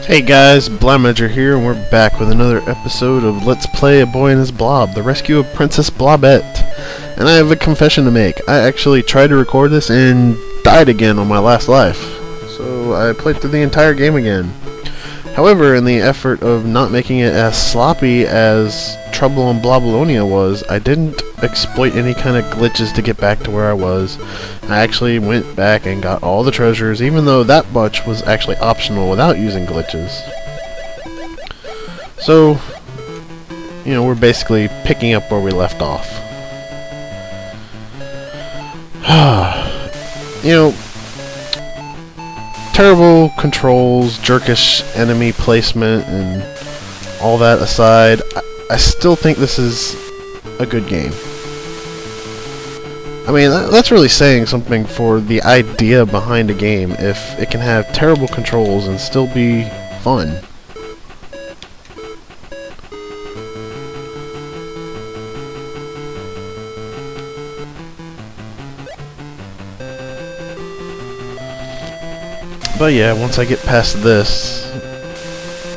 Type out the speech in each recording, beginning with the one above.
Hey guys, Blaumagier here, and we're back with another episode of Let's Play A Boy and His Blob, the rescue of Princess Blobette. And I have a confession to make. I actually tried to record this and died again on my last life. So I played through the entire game again. However, in the effort of not making it as sloppy as Trouble on Blobolonia was, I didn't exploit any kind of glitches to get back to where I was. I actually went back and got all the treasures, even though that much was actually optional without using glitches. So, you know, we're basically picking up where we left off. You know, terrible controls, jerkish enemy placement, and all that aside, I still think this is a good game. I mean, that's really saying something for the idea behind a game, if it can have terrible controls and still be fun. But yeah, once I get past this,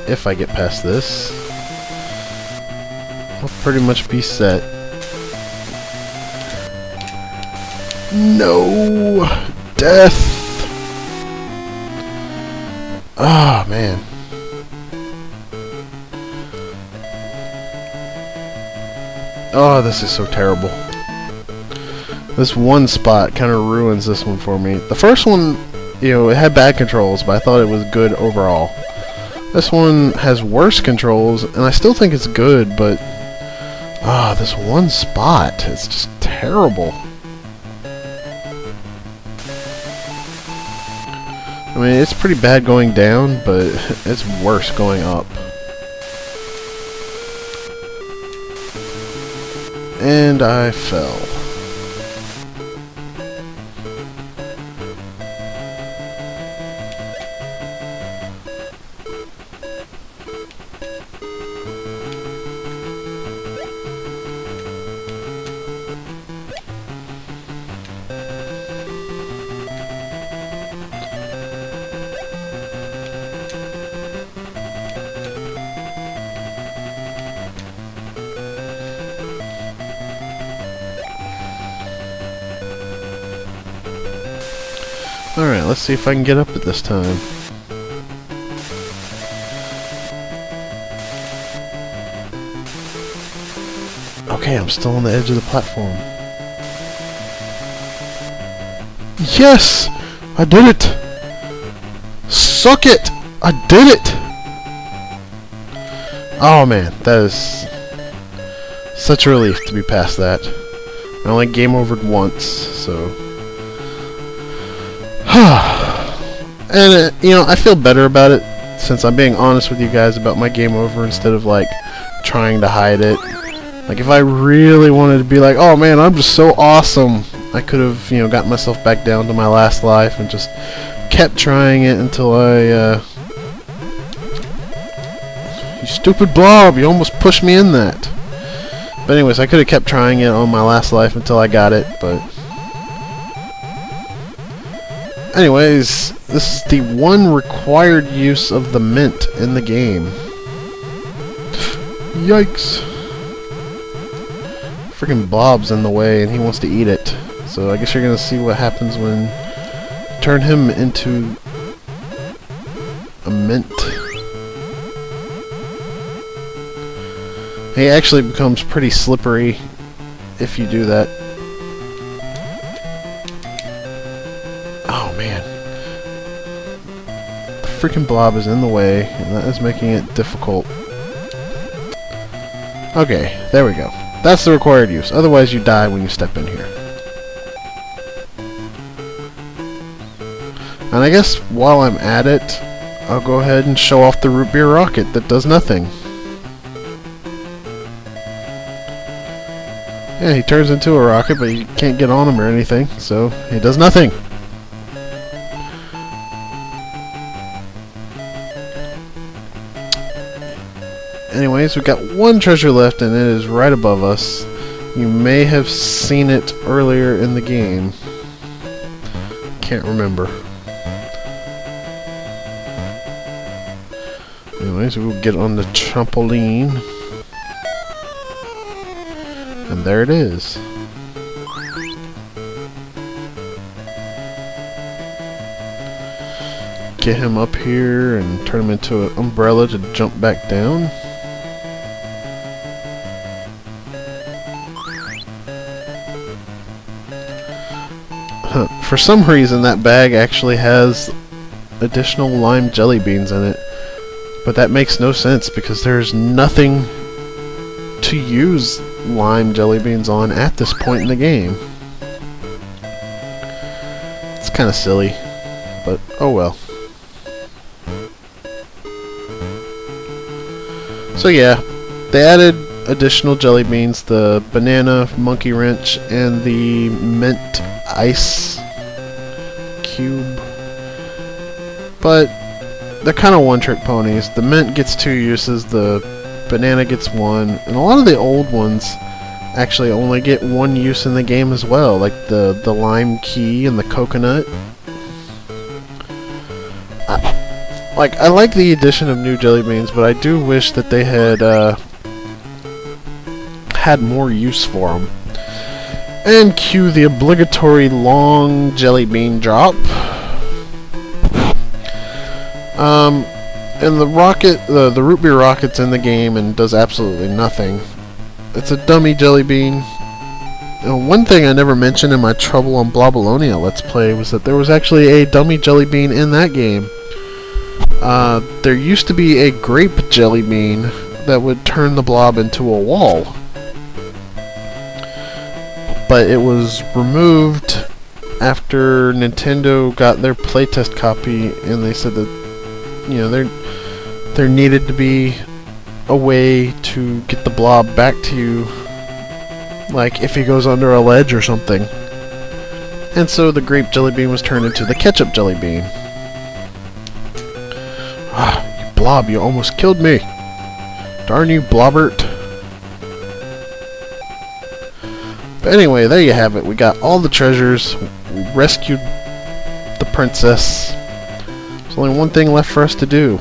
if I get past this, I'll pretty much be set. No! Death! Ah, oh, man. Oh, this is so terrible. This one spot kind of ruins this one for me. The first one, you know, it had bad controls, but I thought it was good overall. This one has worse controls, and I still think it's good, but this one spot, it's just terrible. I mean, it's pretty bad going down, but it's worse going up. And I fell. Alright, let's see if I can get up at this time. Okay, I'm still on the edge of the platform. Yes! I did it! Suck it! I did it! Oh man, that is such a relief to be past that. I only game overed once, so... And, you know, I feel better about it since I'm being honest with you guys about my game over instead of, like, trying to hide it. Like, if I really wanted to be like, oh man, I'm just so awesome, I could have, you know, got myself back down to my last life and just kept trying it until I, You stupid Blob, you almost pushed me in that. But anyways, I could have kept trying it on my last life until I got it, but... Anyways, this is the one required use of the mint in the game. Yikes. Freaking Blob's in the way and he wants to eat it. So I guess you're gonna see what happens when you turn him into a mint. He actually becomes pretty slippery if you do that. Oh man. The freaking Blob is in the way, and that is making it difficult. Okay, there we go. That's the required use. Otherwise you die when you step in here. And I guess while I'm at it, I'll go ahead and show off the root beer rocket that does nothing. Yeah, he turns into a rocket, but you can't get on him or anything, so he does nothing. Anyways, we've got one treasure left, and it is right above us. You may have seen it earlier in the game. Can't remember. Anyways, we'll get on the trampoline. And there it is. Get him up here and turn him into an umbrella to jump back down. For some reason that bag actually has additional lime jelly beans in it. But that makes no sense because there's nothing to use lime jelly beans on at this point in the game. It's kind of silly, but oh well. So yeah, they added additional jelly beans, the banana monkey wrench and the mint ice cube, but they're kind of one-trick ponies. The mint gets 2 uses, the banana gets 1, and a lot of the old ones actually only get 1 use in the game as well, like the lime key and the coconut. I like the addition of new jelly beans, but I do wish that they had had more use for them. And cue the obligatory long jelly bean drop. And the rocket, the root beer rocket's in the game and does absolutely nothing. It's a dummy jelly bean. One thing I never mentioned in my Trouble on Blobalonia Let's Play was that there was actually a dummy jelly bean in that game. There used to be a grape jelly bean that would turn the blob into a wall. But it was removed after Nintendo got their playtest copy, and they said that, you know, there needed to be a way to get the blob back to you, like if he goes under a ledge or something. And so the grape jelly bean was turned into the ketchup jelly bean. Ah, you blob, you almost killed me. Darn you, Blobert. But anyway, there you have it. We got all the treasures. We rescued the princess. There's only one thing left for us to do.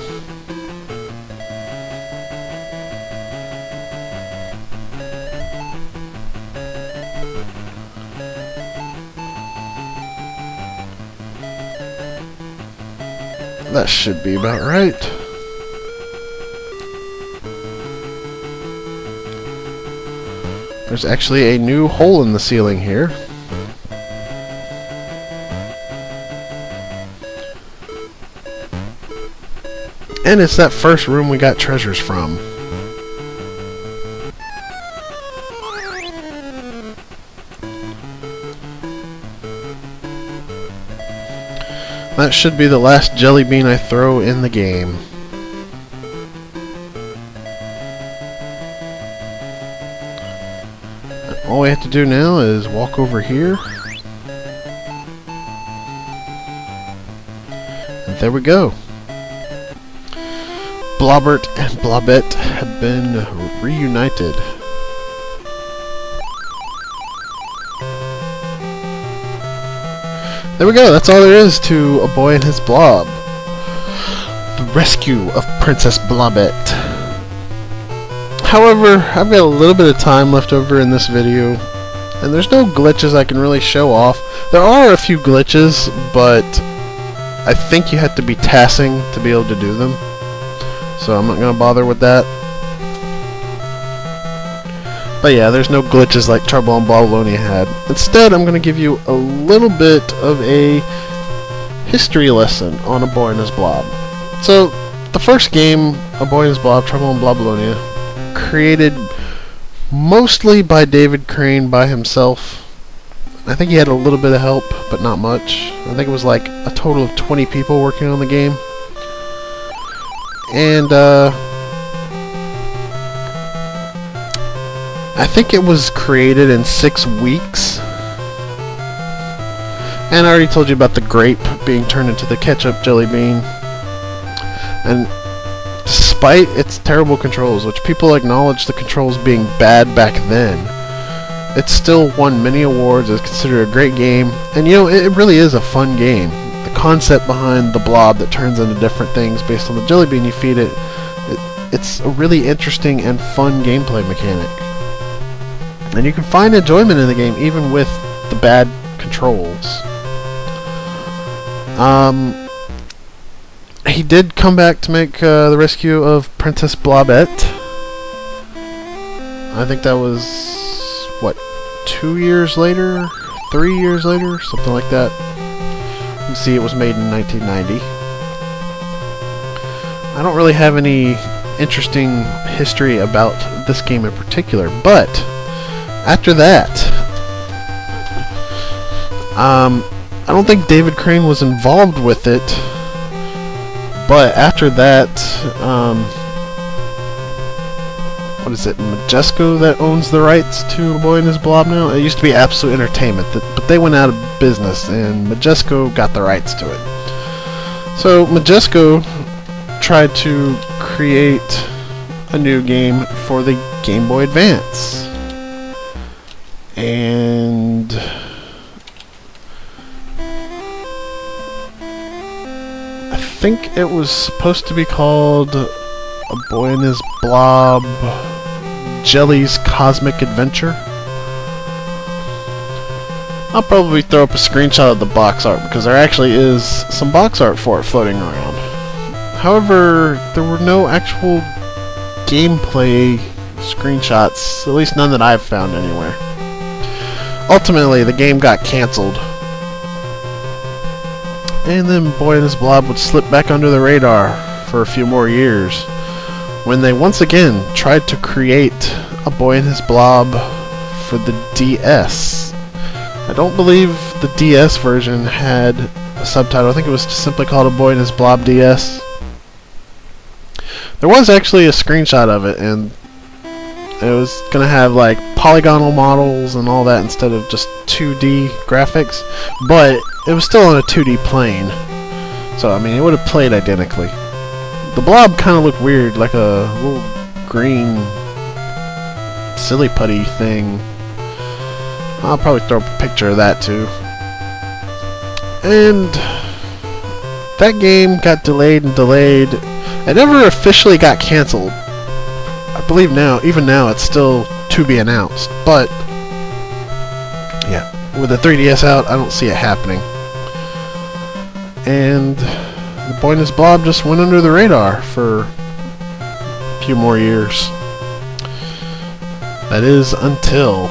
That should be about right. There's actually a new hole in the ceiling here. And it's that first room we got treasures from. That should be the last jelly bean I throw in the game. All we have to do now is walk over here. And there we go. Blobert and Blobette have been reunited. There we go, that's all there is to A Boy and His Blob. The rescue of Princess Blobette. However, I've got a little bit of time left over in this video, and there's no glitches I can really show off. There are a few glitches, but I think you have to be tassing to be able to do them. So I'm not going to bother with that. But yeah, there's no glitches like Trouble on Blobalonia had. Instead, I'm going to give you a little bit of a history lesson on A Boy and His Blob. So, the first game, A Boy and His Blob, Trouble on Blobalonia, created mostly by David Crane by himself. I think he had a little bit of help, but not much. I think it was like a total of 20 people working on the game. And, I think it was created in 6 weeks. And I already told you about the grape being turned into the ketchup jelly bean. And despite its terrible controls, which people acknowledge the controls being bad back then, it still won many awards. It's considered a great game. And you know, it really is a fun game. The concept behind the blob that turns into different things based on the jelly bean you feed it it's a really interesting and fun gameplay mechanic. And you can find enjoyment in the game even with the bad controls. He did come back to make the rescue of Princess Blobette. I think that was, what, 2 years later? 3 years later? Something like that. You can see it was made in 1990. I don't really have any interesting history about this game in particular, but after that, I don't think David Crane was involved with it, but after that, what is it, Majesco that owns the rights to A Boy and His Blob now? It used to be Absolute Entertainment, but they went out of business, and Majesco got the rights to it. So Majesco tried to create a new game for the Game Boy Advance. And I think it was supposed to be called A Boy and His Blob Jelly's Cosmic Adventure. I'll probably throw up a screenshot of the box art because there actually is some box art for it floating around. However, there were no actual gameplay screenshots, at least none that I've found anywhere. Ultimately, the game got cancelled. And then Boy and His Blob would slip back under the radar for a few more years when they once again tried to create A Boy and His Blob for the DS. I don't believe the DS version had a subtitle. I think it was just simply called A Boy and His Blob DS. There was actually a screenshot of it, and it was going to have like polygonal models and all that instead of just 2D graphics, but it was still on a 2D plane, so I mean it would have played identically. The blob kind of looked weird, like a little green silly putty thing. I'll probably throw up a picture of that too. And that game got delayed and delayed. It never officially got cancelled. I believe now, even now, it's still to be announced. But yeah, with the 3DS out, I don't see it happening. And The Boy and His Blob just went under the radar for a few more years. That is until